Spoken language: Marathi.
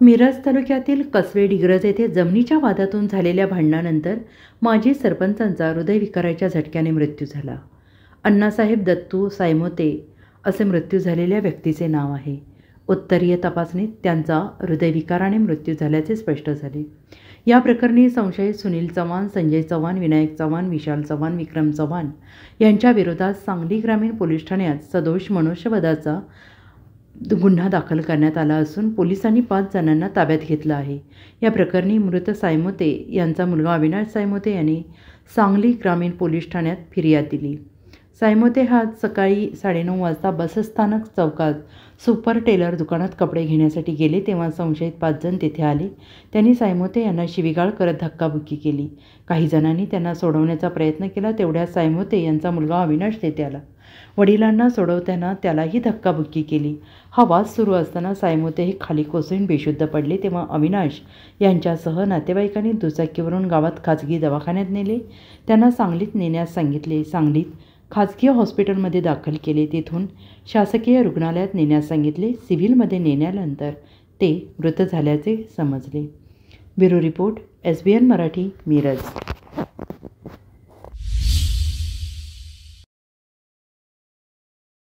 मिरज तालुक्यातील कसबे डिग्रज येथे जमिनीच्या वादातून झालेल्या भांडणानंतर माजी सरपंचांचा हृदयविकाराच्या झटक्याने मृत्यू झाला. अण्णासाहेब दत्तू सायमोते असे मृत्यू झालेल्या व्यक्तीचे नाव आहे. उत्तरीय तपासणीत त्यांचा हृदयविकाराने मृत्यू झाल्याचे स्पष्ट झाले. या प्रकरणी संशयित सुनील चव्हाण, संजय चव्हाण, विनायक चव्हाण, विशाल चव्हाण, विक्रम चव्हाण यांच्या विरोधात सांगली ग्रामीण पोलीस ठाण्यात सदोष मनुष्यवधाचा गुन्हा दाखल करण्यात आला असून पोलिसांनी 5 जणांना ताब्यात घेतलं आहे. या प्रकरणी मृत सायमोते यांचा मुलगा अविनाश सायमोते यांनी सांगली ग्रामीण पोलीस ठाण्यात फिर्याद दिली. सायमोते हा सकाळी 9:30 वाजता बसस्थानक चौकात सुपर टेलर दुकानात कपडे घेण्यासाठी गेले तेव्हा संशयित 5 जण तेथे आले. त्यांनी सायमोते यांना शिवीगाळ करत धक्काबुक्की केली. काही जणांनी त्यांना सोडवण्याचा प्रयत्न केला. तेवढ्यात सायमोते यांचा मुलगा अविनाश तेथे आला. वडिलांना सोडवताना त्यालाही धक्काबुक्की केली. हा वाद सुरू असताना सायमोते हे खाली कोसळून बेशुद्ध पडले. तेव्हा अविनाश यांच्यासह नातेवाईकांनी दुचाकीवरून गावात खाजगी दवाखान्यात नेले. त्यांना सांगलीत नेण्यास सांगितले. सांगलीत खाजगी हॉस्पिटलमध्ये दाखल केले. तेथून शासकीय रुग्णालयात नेण्यास सांगितले. सिव्हिलमध्ये नेल्यानंतर ते मृत झाल्याचे समजले. Bureau report, SBN Marathi, Miraj.